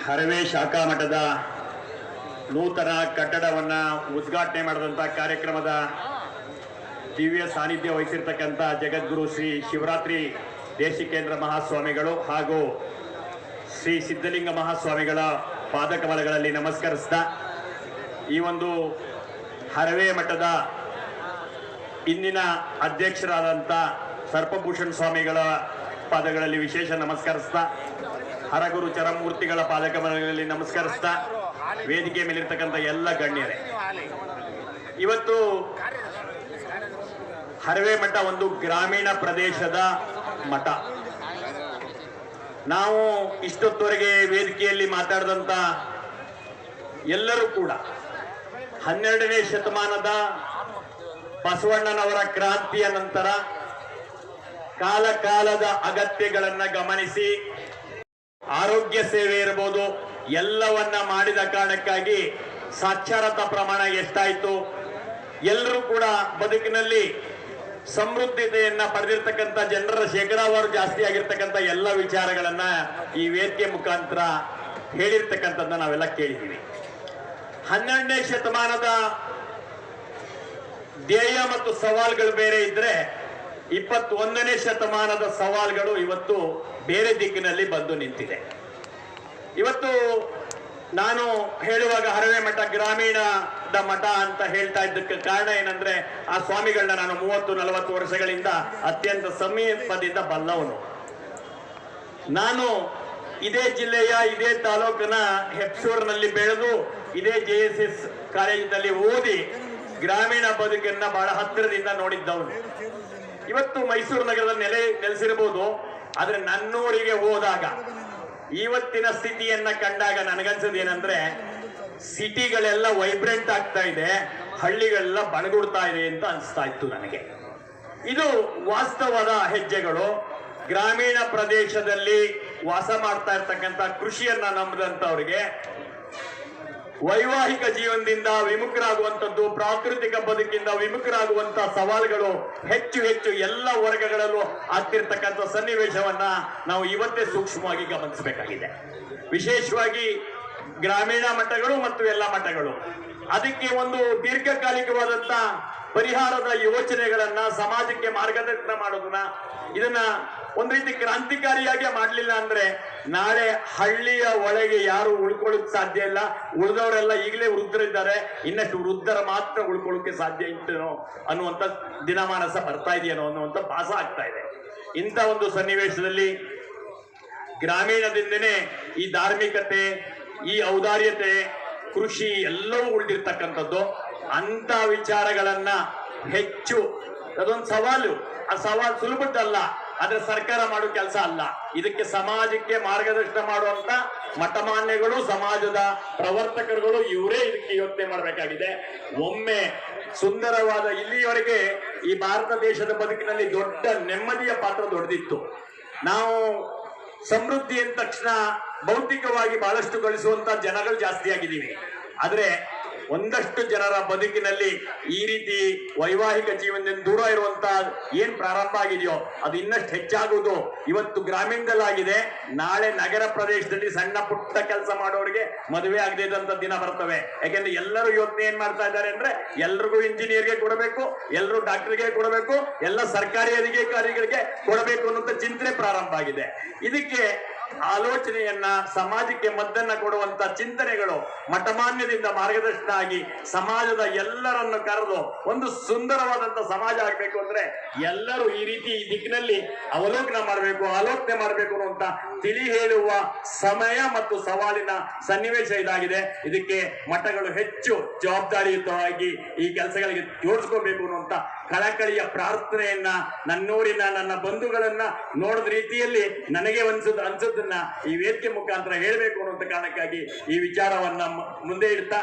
Haraway ಶಾಖಾ ಮಠದ ನೂತನ ಕಟ್ಟಡವನ್ನು ಉದ್ಘಾಟನೆ ಮಾಡಿದಂಥ ಕಾರ್ಯಕ್ರಮದ ದಿವ್ಯ ಸಾನ್ನಿಧ್ಯ ವಹಿಸಿರ್ತಕ್ಕಂಥ ಜಗದ್ಗುರು ಶ್ರೀ ಶಿವರಾತ್ರಿ ದೇಶಿಕೇಂದ್ರ ಮಹಾಸ್ವಾಮಿಗಳು ಹಾಗೂ ಶ್ರೀ ಸಿದ್ಧಲಿಂಗ ಮಹಾಸ್ವಾಮಿಗಳ ಪಾದಕಮಲಗಳಲ್ಲಿ ನಮಸ್ಕರಿಸ್ತಾ ಈ ಒಂದು ಹರವೆ ಮಠದ ಇಂದಿನ ಅಧ್ಯಕ್ಷರಾದಂಥ ಸರ್ಪಭೂಷಣ್ ಸ್ವಾಮಿಗಳ ಪಾದಗಳಲ್ಲಿ ವಿಶೇಷ ನಮಸ್ಕರಿಸ್ತಾ ಹರಗುರು ಚರಮೂರ್ತಿಗಳ ಪಾದಕಮಲಗಳಲ್ಲಿ ನಮಸ್ಕರಿಸ್ತಾ ವೇದಿಕೆ ಮೇಲಿರ್ತಕ್ಕಂಥ ಎಲ್ಲ ಗಣ್ಯರೇ, ಇವತ್ತು ಹರವೆ ಮಠ ಒಂದು ಗ್ರಾಮೀಣ ಪ್ರದೇಶದ ಮಠ. ನಾವು ಇಷ್ಟೊತ್ತವರೆಗೆ ವೇದಿಕೆಯಲ್ಲಿ ಮಾತಾಡಿದಂಥ ಎಲ್ಲರೂ ಕೂಡ 12ನೇ ಶತಮಾನದ ಬಸವಣ್ಣನವರ ಕ್ರಾಂತಿಯ ನಂತರ ಕಾಲ ಕಾಲದ ಅಗತ್ಯಗಳನ್ನ ಗಮನಿಸಿ ಆರೋಗ್ಯ ಸೇವೆ ಇರಬಹುದು ಎಲ್ಲವನ್ನ ಮಾಡಿದ ಕಾರಣಕ್ಕಾಗಿ ಸಾಕ್ಷರತಾ ಪ್ರಮಾಣ ಎಷ್ಟಾಯಿತು, ಎಲ್ಲರೂ ಕೂಡ ಬದುಕಿನಲ್ಲಿ ಸಮೃದ್ಧತೆಯನ್ನ ಪಡೆದಿರ್ತಕ್ಕಂಥ ಜನರ ಶೇಕಡಾವಾರು ಜಾಸ್ತಿ ಆಗಿರ್ತಕ್ಕಂಥ ಎಲ್ಲ ವಿಚಾರಗಳನ್ನ ಈ ವೇದಿಕೆ ಮುಖಾಂತರ ಹೇಳಿರ್ತಕ್ಕಂಥದ್ದನ್ನ ನಾವೆಲ್ಲ ಕೇಳಿದ್ದೀವಿ. 12ನೇ ಶತಮಾನದ ಧ್ಯೇಯ ಮತ್ತು ಸವಾಲುಗಳು ಬೇರೆ ಇದ್ರೆ 21ನೇ ಶತಮಾನದ ಸವಾಲುಗಳು ಇವತ್ತು ಬೇರೆ ದಿಕ್ಕಿನಲ್ಲಿ ಬಂದು ನಿಂತಿದೆ. ಇವತ್ತು ನಾನು ಹೇಳುವಾಗ ಹರವೆ ಮಠ ಗ್ರಾಮೀಣದ ಮಠ ಅಂತ ಹೇಳ್ತಾ ಇದ್ದಕ್ಕೆ ಕಾರಣ ಏನಂದ್ರೆ ಆ ಸ್ವಾಮಿಗಳನ್ನ ನಾನು 30-40 ವರ್ಷಗಳಿಂದ ಅತ್ಯಂತ ಸಮೀಪದಿಂದ ಬಲ್ಲವನು. ನಾನು ಇದೇ ಜಿಲ್ಲೆಯ ಇದೇ ತಾಲೂಕಿನ ಹೆಪ್ಸೂರಿನಲ್ಲಿ ಬೆಳೆದು ಇದೇ JSS ಕಾಲೇಜಿನಲ್ಲಿ ಓದಿ ಗ್ರಾಮೀಣ ಬದುಕನ್ನ ಬಹಳ ಹತ್ತಿರದಿಂದ ನೋಡಿದ್ದವನು. ಇವತ್ತು ಮೈಸೂರು ನಗರದ ನೆಲೆಸಿರಬಹುದು, ಆದ್ರೆ ನನ್ನೂರಿಗೆ ಹೋದಾಗ ಇವತ್ತಿನ ಸ್ಥಿತಿಯನ್ನ ಕಂಡಾಗ ನನಗನ್ಸೋದು ಏನಂದ್ರೆ ಸಿಟಿಗಳೆಲ್ಲ ವೈಬ್ರೆಂಟ್ ಆಗ್ತಾ ಇದೆ, ಹಳ್ಳಿಗಳೆಲ್ಲ ಬಣಗುಡ್ತಾ ಇದೆ ಅಂತ ಅನಿಸ್ತಾ ಇತ್ತು ನನಗೆ. ಇದು ವಾಸ್ತವದ ಹೆಜ್ಜೆಗಳು. ಗ್ರಾಮೀಣ ಪ್ರದೇಶದಲ್ಲಿ ವಾಸ ಮಾಡ್ತಾ ಇರ್ತಕ್ಕಂಥ ಕೃಷಿಯನ್ನ ನಂಬಿದಂಥವ್ರಿಗೆ ವೈವಾಹಿಕ ಜೀವನದಿಂದ ವಿಮುಖರಾಗುವಂಥದ್ದು, ಪ್ರಾಕೃತಿಕ ಬದುಕಿಂದ ವಿಮುಖರಾಗುವಂತ ಸವಾಲುಗಳು ಹೆಚ್ಚು ಹೆಚ್ಚು ಎಲ್ಲ ವರ್ಗಗಳಲ್ಲೂ ಆಗ್ತಿರ್ತಕ್ಕಂಥ ಸನ್ನಿವೇಶವನ್ನ ನಾವು ಇವತ್ತೇ ಸೂಕ್ಷ್ಮವಾಗಿ ಗಮನಿಸಬೇಕಾಗಿದೆ. ವಿಶೇಷವಾಗಿ ಗ್ರಾಮೀಣ ಮಠಗಳು ಮತ್ತು ಎಲ್ಲ ಮಠಗಳು ಅದಕ್ಕೆ ಒಂದು ದೀರ್ಘಕಾಲಿಕವಾದಂತ ಪರಿಹಾರದ ಯೋಚನೆಗಳನ್ನ ಸಮಾಜಕ್ಕೆ ಮಾರ್ಗದರ್ಶನ ಮಾಡೋದನ್ನ ಇದನ್ನ ಒಂದ್ ರೀತಿ ಕ್ರಾಂತಿಕಾರಿಯಾಗಿ ಮಾಡಲಿಲ್ಲ ಅಂದ್ರೆ ನಾಳೆ ಹಳ್ಳಿಯ ಒಳಗೆ ಯಾರು ಉಳ್ಕೊಳ್ಳೋಕೆ ಸಾಧ್ಯ ಇಲ್ಲ. ಉಳಿದವರೆಲ್ಲ ಈಗಲೇ ವೃದ್ಧರಿದ್ದಾರೆ, ಇನ್ನಷ್ಟು ವೃದ್ಧರ ಮಾತ್ರ ಉಳ್ಕೊಳ್ಳೋಕೆ ಸಾಧ್ಯ ಇತ್ತೇನೋ ಅನ್ನುವಂಥ ದಿನಮಾನಸ ಬರ್ತಾ ಇದೆಯೇನೋ ಅನ್ನುವಂಥ ಭಾಸ ಆಗ್ತಾ ಇದೆ. ಇಂಥ ಒಂದು ಸನ್ನಿವೇಶದಲ್ಲಿ ಗ್ರಾಮೀಣದಿಂದನೇ ಈ ಧಾರ್ಮಿಕತೆ, ಈ ಔದಾರ್ಯತೆ, ಕೃಷಿ ಎಲ್ಲವೂ ಉಳಿದಿರ್ತಕ್ಕಂಥದ್ದು. ಅಂತ ವಿಚಾರಗಳನ್ನ ಹೆಚ್ಚು ಅದೊಂದು ಸವಾಲು. ಆ ಸವಾಲು ಸುಲಭದ್ದಲ್ಲ, ಆದ್ರೆ ಸರ್ಕಾರ ಮಾಡೋ ಕೆಲಸ ಅಲ್ಲ. ಇದಕ್ಕೆ ಸಮಾಜಕ್ಕೆ ಮಾರ್ಗದರ್ಶನ ಮಾಡುವಂತ ಮಠಮಾನ್ಯಗಳು, ಸಮಾಜದ ಪ್ರವರ್ತಕರುಗಳು ಇವರೇ ಇದಕ್ಕೆ ಯೋಚನೆ ಮಾಡಬೇಕಾಗಿದೆ. ಒಮ್ಮೆ ಸುಂದರವಾದ ಇಲ್ಲಿಯವರೆಗೆ ಈ ಭಾರತ ದೇಶದ ಬದುಕಿನಲ್ಲಿ ದೊಡ್ಡ ನೆಮ್ಮದಿಯ ಪಾತ್ರ ದೊಡ್ಡದಿತ್ತು. ನಾವು ಸಮೃದ್ಧಿ ಅಂದ ತಕ್ಷಣ ಭೌತಿಕವಾಗಿ ಬಹಳಷ್ಟು ಗಳಿಸುವಂತ ಜನಗಳು ಜಾಸ್ತಿ ಆಗಿದ್ದೀವಿ. ಆದ್ರೆ ಒಂದಷ್ಟು ಜನರ ಬದುಕಿನಲ್ಲಿ ಈ ರೀತಿ ವೈವಾಹಿಕ ಜೀವನದಿಂದ ದೂರ ಇರುವಂತ ಏನ್ ಪ್ರಾರಂಭ ಆಗಿದೆಯೋ ಅದು ಇನ್ನಷ್ಟು ಹೆಚ್ಚಾಗುವುದು ಇವತ್ತು ಗ್ರಾಮೀಣದಲ್ಲಾಗಿದೆ. ನಾಳೆ ನಗರ ಪ್ರದೇಶದಲ್ಲಿ ಸಣ್ಣ ಪುಟ್ಟ ಕೆಲಸ ಮಾಡೋರಿಗೆ ಮದುವೆ ಆಗದೆ ಇದ್ದಂತ ದಿನ ಬರ್ತವೆ. ಯಾಕೆಂದ್ರೆ ಎಲ್ಲರೂ ಯೋಚನೆ ಏನ್ ಮಾಡ್ತಾ ಇದ್ದಾರೆ ಅಂದ್ರೆ ಎಲ್ರಿಗೂ ಇಂಜಿನಿಯರ್ಗೆ ಕೊಡಬೇಕು, ಎಲ್ಲರೂ ಡಾಕ್ಟರ್ಗೆ ಕೊಡಬೇಕು, ಎಲ್ಲ ಸರ್ಕಾರಿ ಅಧಿಕಾರಿಗಳಿಗೆ ಕೊಡಬೇಕು ಅನ್ನುವಂಥ ಚಿಂತನೆ ಪ್ರಾರಂಭ ಆಗಿದೆ. ಇದಕ್ಕೆ ಆಲೋಚನೆಯನ್ನ ಸಮಾಜಕ್ಕೆ ಮದ್ದನ್ನ ಕೊಡುವಂತ ಚಿಂತನೆಗಳು ಮಠಮಾನ್ಯದಿಂದ ಮಾರ್ಗದರ್ಶನ ಆಗಿ ಸಮಾಜದ ಎಲ್ಲರನ್ನು ಕರೆದು ಒಂದು ಸುಂದರವಾದಂತ ಸಮಾಜ ಆಗ್ಬೇಕು ಅಂದ್ರೆ ಎಲ್ಲರೂ ಈ ರೀತಿ ಈ ದಿಕ್ಕಿನಲ್ಲಿ ಅವಲೋಕನ ಮಾಡಬೇಕು, ಆಲೋಚನೆ ಮಾಡಬೇಕು ಅನ್ನುವಂತ ತಿಳಿ ಹೇಳುವ ಸಮಯ ಮತ್ತು ಸವಾಲಿನ ಸನ್ನಿವೇಶ ಇದಾಗಿದೆ. ಇದಕ್ಕೆ ಮಠಗಳು ಹೆಚ್ಚು ಜವಾಬ್ದಾರಿಯುತವಾಗಿ ಈ ಕೆಲಸಗಳಿಗೆ ಜೋಡಿಸ್ಕೋಬೇಕು ಅನ್ನುವಂತ ಕಳಕಳಿಯ ಪ್ರಾರ್ಥನೆಯನ್ನ ನನ್ನೂರಿನ ನನ್ನ ಬಂಧುಗಳನ್ನ ನೋಡಿದ ರೀತಿಯಲ್ಲಿ ನನಗೆ ಅನ್ಸೋದನ್ನ ಈ ವೇದಿಕೆ ಮುಖಾಂತರ ಹೇಳಬೇಕು ಅನ್ನುವಂಥ ಕಾರಣಕ್ಕಾಗಿ ಈ ವಿಚಾರವನ್ನ ಮುಂದೆ ಇಡ್ತಾ